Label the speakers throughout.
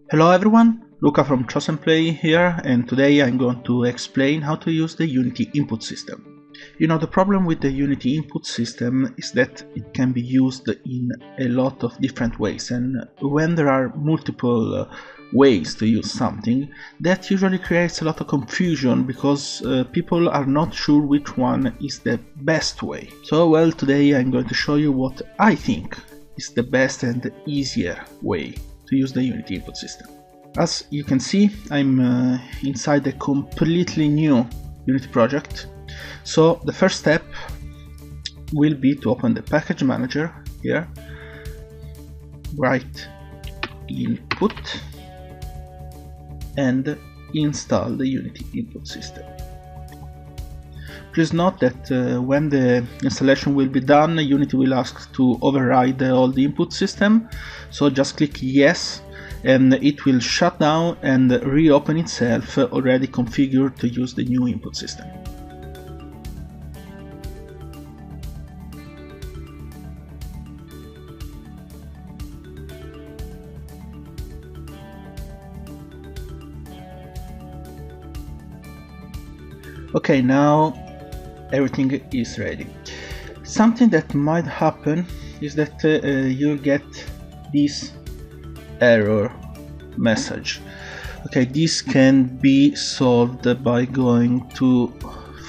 Speaker 1: Hello everyone, Luca from Chosenplay here, and today I'm going to explain how to use the Unity input system. The problem with the Unity input system is that it can be used in a lot of different ways, and when there are multiple ways to use something, that usually creates a lot of confusion because people are not sure which one is the best way. So today I'm going to show you what I think is the best and easier way to use the Unity input system. As you can see, I'm inside a completely new Unity project. So the first step will be to open the package manager here, write input, and install the Unity input system. Please note that when the installation will be done, Unity will ask to override all the input system, so just click yes and it will shut down and reopen itself, already configured to use the new input system. Okay, now everything is ready. Something that might happen is that you get this error message. Okay, this can be solved by going to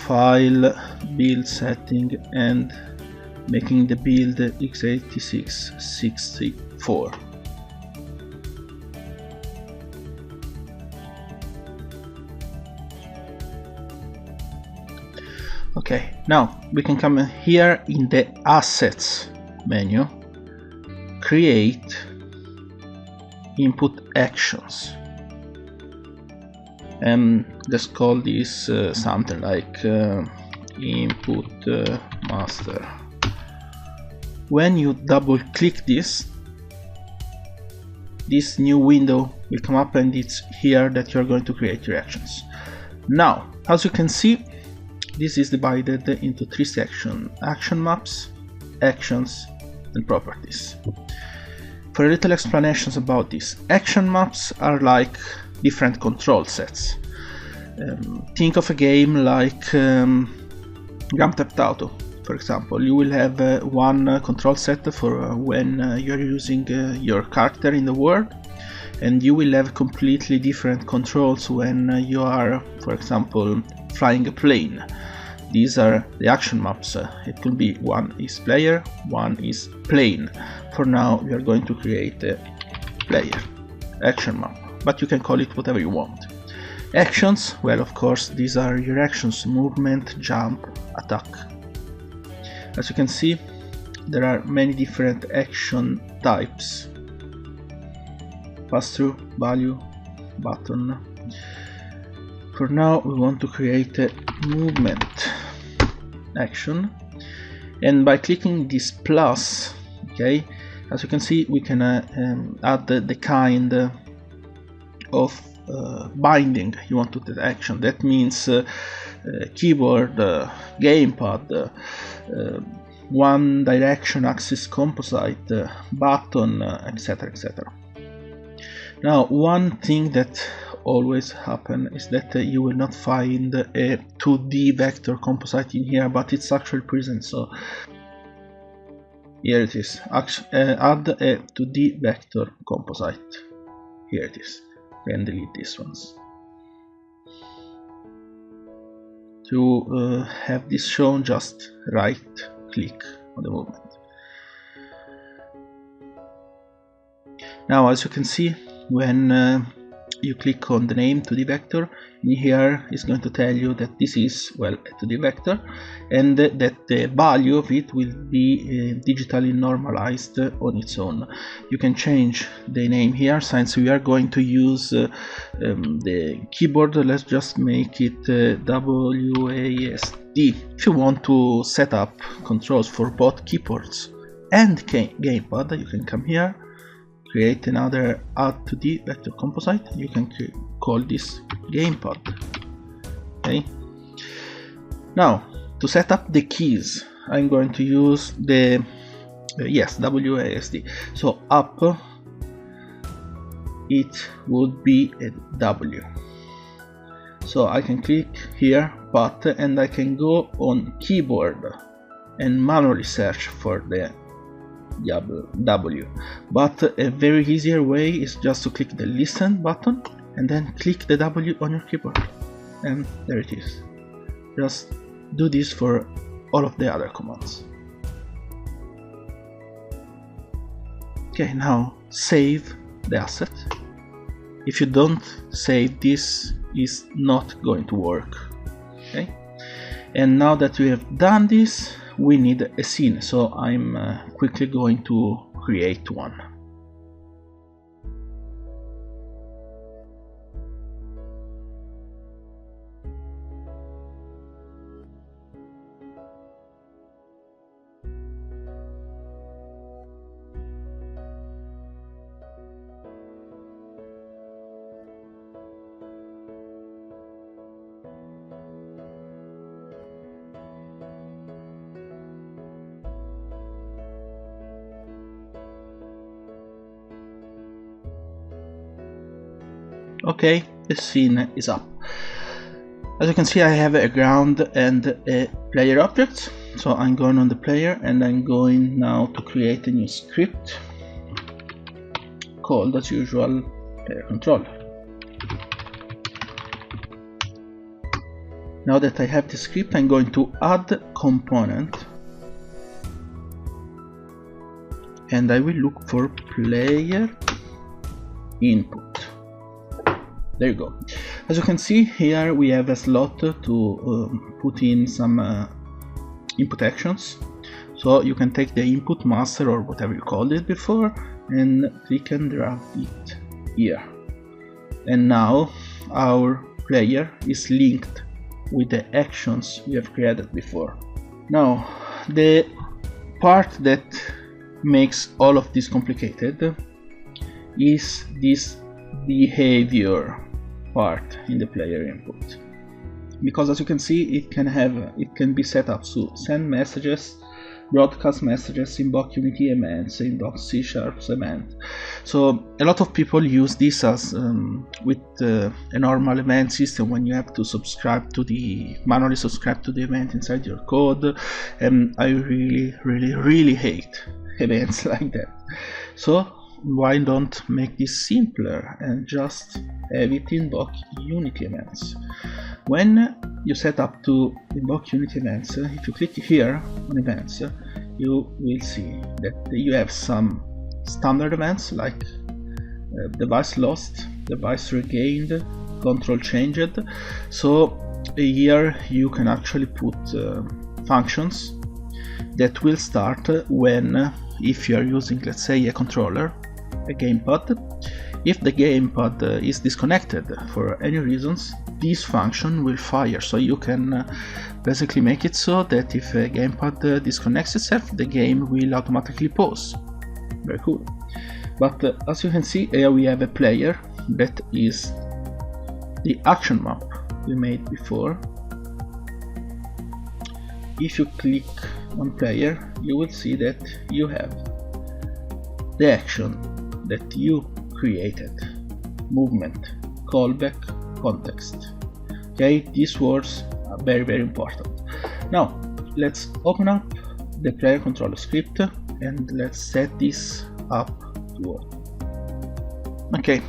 Speaker 1: File, Build Setting, and making the build x86-64. Okay, now we can come here in the Assets menu, create input actions, and let's call this something like input master. When you double click this new window will come up, and it's here that you're going to create your actions. Now, as you can see, this is divided into three sections: action maps, actions, and properties. For a little explanations about this, action maps are like different control sets. Think of a game like Grand Theft Auto, for example. You will have one control set for when you're using your character in the world, and you will have completely different controls when you are, for example, flying a plane. These are the action maps. It could be one is player, one is plane. For now we are going to create a player action map, but you can call it whatever you want. Actions, well, of course, these are your actions: movement, jump, attack. As you can see, there are many different action types: pass through, value, button. For now we want to create a movement action, and by clicking this plus, okay, as you can see, we can add the kind of binding you want to the action. That means keyboard, gamepad, one direction axis composite, button, etc, etc. Now, one thing that always happen is that you will not find a 2D vector composite in here, but it's actually present. So here it is. Add a 2D vector composite. Here it is. And delete these ones. To have this shown, just right click on the movement. Now, as you can see, when you click on the name 2D vector, in here is going to tell you that this is, well, a 2D vector, and that the value of it will be digitally normalized on its own. You can change the name here. Since we are going to use the keyboard, let's just make it WASD. If you want to set up controls for both keyboards and gamepad, you can come here, create another add 2D vector composite. You can call this gamepad. Okay. Now, to set up the keys, I'm going to use the WASD. So up it would be a W. So I can click here path and I can go on keyboard and manually search for the W, but a very easier way is just to click the listen button and then click the W on your keyboard, and there it is. Just do this for all of the other commands. Okay, now save the asset. If you don't save, this is not going to work. Okay, and now that we have done this, we need a scene, so I'm quickly going to create one. Okay, the scene is up. As you can see, I have a ground and a player object. So I'm going on the player and I'm going now to create a new script called, as usual, player controller. Now that I have the script, I'm going to add component and I will look for player input. There you go. As you can see here, we have a slot to put in some input actions. So you can take the input master or whatever you called it before and click and drag it here. And now our player is linked with the actions we have created before. Now the part that makes all of this complicated is this behavior part in the player input, because as you can see, it can be set up to send messages, broadcast messages, invoke Unity events, invoke C# event. So a lot of people use this as with a normal event system, when you have to manually subscribe to the event inside your code, and I really hate events like that. So why don't make this simpler and just have it invoke Unity events? When you set up to invoke Unity events, if you click here on events, you will see that you have some standard events like device lost, device regained, control changed. So here you can actually put functions that will start when, if you are using, let's say, a controller, a gamepad. If the gamepad is disconnected for any reasons, this function will fire. So you can basically make it so that if a gamepad disconnects itself, the game will automatically pause. Very cool. But as you can see, here we have a player that is the action map we made before. If you click on player, you will see that you have the action that you created: movement, callback, context. Okay, these words are very important. Now let's open up the player controller script and let's set this up to work. Okay,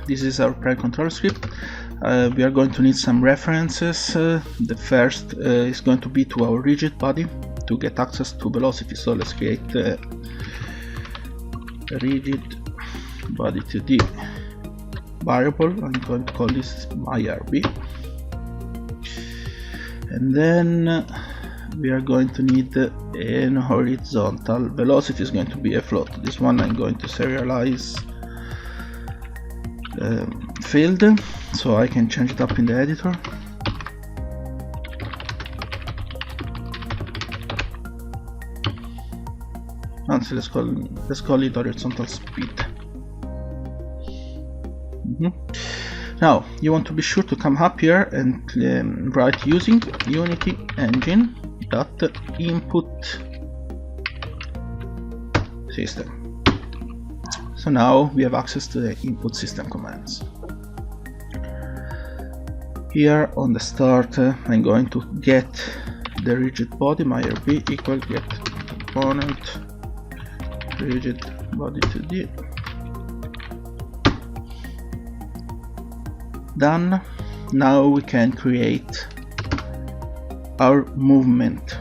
Speaker 1: this is our player controller script. We are going to need some references. The first is going to be to our rigid body to get access to velocity. So let's create a rigid body 2D variable. I'm going to call this myRB, and then we are going to need an horizontal velocity. Is going to be a float. This one I'm going to serialize field, so I can change it up in the editor. And so let's call it horizontal speed. Now you want to be sure to come up here and write using Unity engine dot input system. So now we have access to the input system commands. Here on the start, I'm going to get the rigid body, my RB equal get component rigid body 2D. Done. Now we can create our movement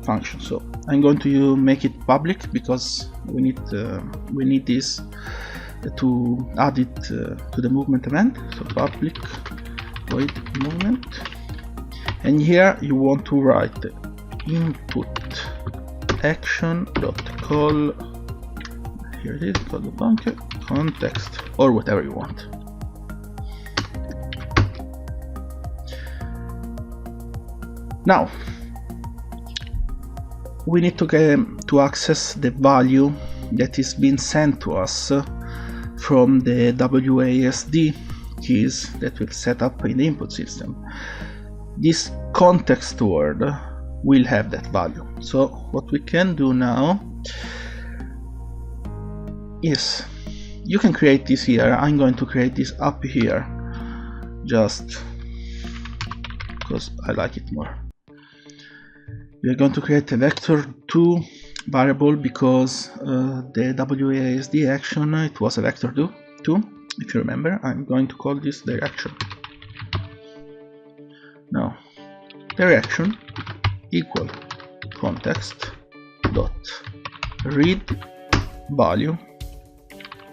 Speaker 1: function. So I'm going to make it public because we need this to add it to the movement event. So public void movement, and here you want to write input action dot call, here it is, call the bunker context or whatever you want. Now we need to access the value that is being sent to us from the WASD keys that we've set up in the input system. This context word will have that value. So what we can do now is, you can create this here. I'm going to create this up here just because I like it more. We are going to create a vector2 variable because the WASD action, it was a vector2. If you remember, I'm going to call this direction. Now, direction equal context dot read value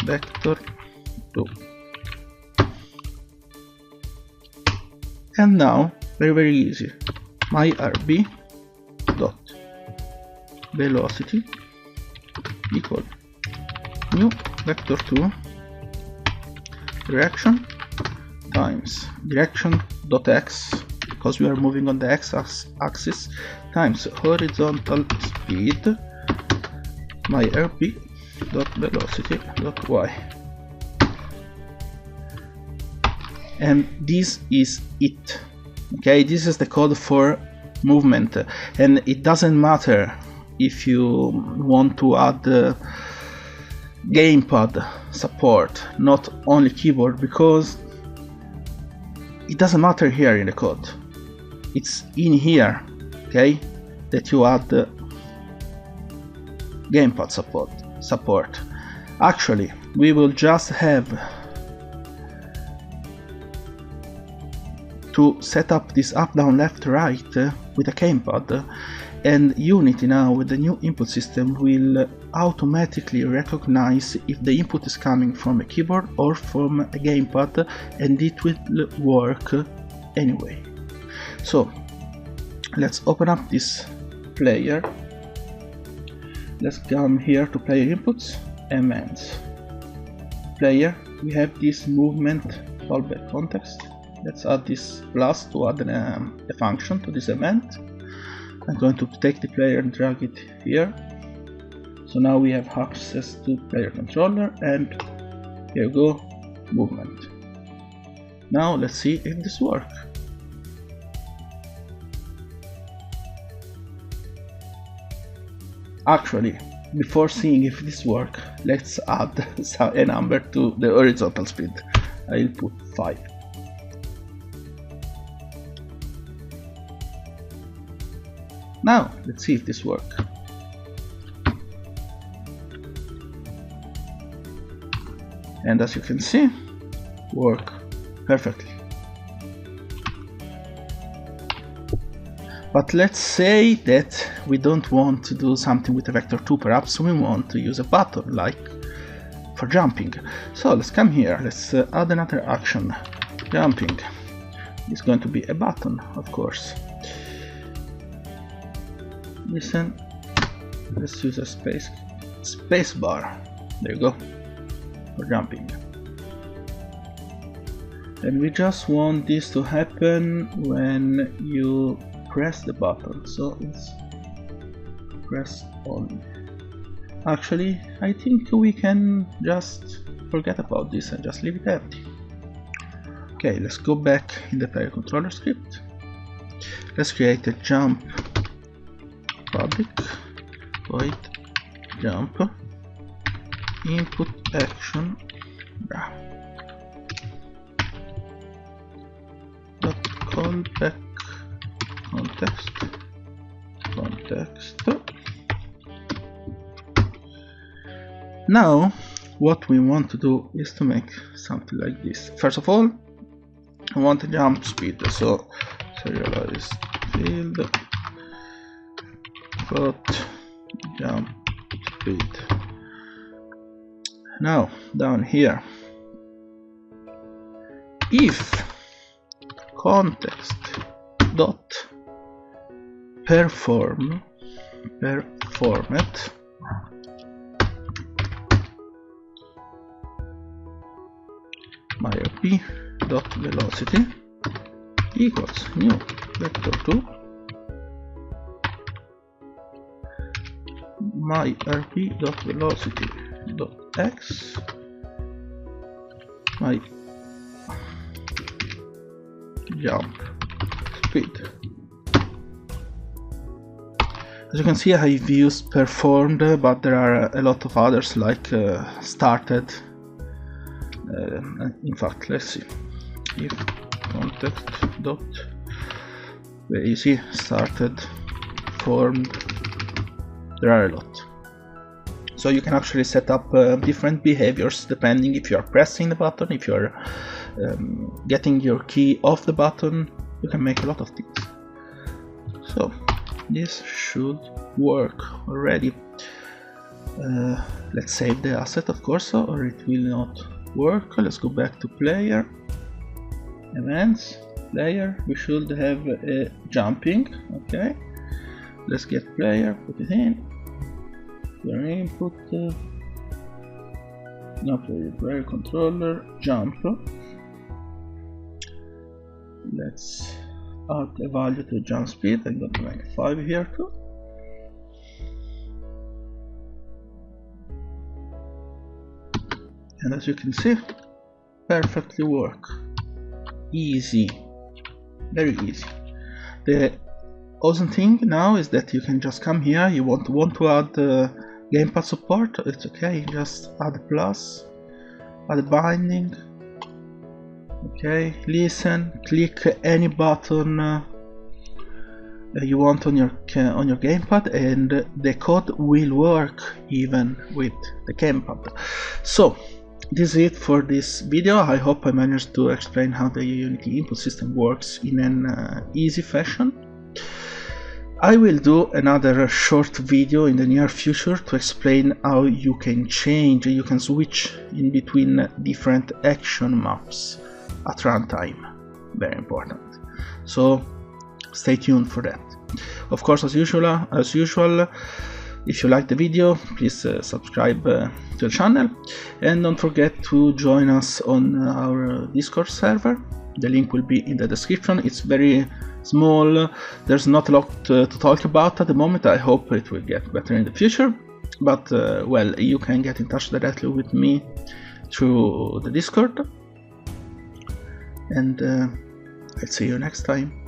Speaker 1: vector2. And now, very easy, my RB dot velocity equal new vector2 direction times direction dot x, because we are moving on the x axis, times horizontal speed my rb dot velocity dot y, and this is it. Okay, this is the code for movement, and it doesn't matter if you want to add gamepad support, not only keyboard, because it doesn't matter here in the code. It's in here, okay, that you add the gamepad support. Actually, we will just have to set up this up, down, left, right with a gamepad, and Unity now with the new input system will automatically recognize if the input is coming from a keyboard or from a gamepad, and it will work anyway. So let's open up this player. Let's come here to player inputs, events, player. We have this movement fallback context. Let's add this plus to add a function to this event. I'm going to take the player and drag it here. So now we have access to player controller, and here we go, movement. Now let's see if this works. Actually, before seeing if this works, let's add a number to the horizontal speed. I'll put 5. Now, let's see if this works. And as you can see, work perfectly. But let's say that we don't want to do something with a vector2, perhaps we want to use a button, like for jumping. So let's come here, let's add another action, jumping. It's going to be a button, of course. Listen, let's use a space bar. There you go, for jumping. And we just want this to happen when you press the button, so it's press only. Actually, I think we can just forget about this and just leave it empty. Okay, let's go back in the player controller script. Let's create a jump public void jump input action dot callback context. Now what we want to do is to make something like this. First of all, I want a jump speed, so serialized field dot jump speed. Now down here, if context dot performat myrp dot velocity equals new vector 2 myrp dot velocity dot x my jump speed. As you can see, I've used performed, but there are a lot of others like started. In fact, let's see. If context dot, where you see started, formed, there are a lot. So you can actually set up different behaviors depending if you are pressing the button, if you are getting your key off the button. You can make a lot of things. So this should work already. Let's save the asset, of course, or it will not work. Let's go back to player, events, player. We should have a jumping. Okay, let's get player, put it in. Your input, not really player controller, jump. Let's add a value to jump speed. I'm going to make 5 here too. And as you can see, perfectly work. Easy, very easy. The awesome thing now is that you can just come here. You want to add gamepad support, it's okay, just add a plus, add a binding. Okay, listen, click any button you want on your gamepad, and the code will work even with the gamepad. So this is it for this video. I hope I managed to explain how the Unity input system works in an easy fashion. I will do another short video in the near future to explain how you can switch in between different action maps at runtime. Very important. So stay tuned for that. Of course, as usual, if you like the video, please subscribe to the channel, and don't forget to join us on our Discord server. The link will be in the description. It's very small, there's not a lot to talk about at the moment. I hope it will get better in the future, but well, you can get in touch directly with me through the Discord, and I'll see you next time.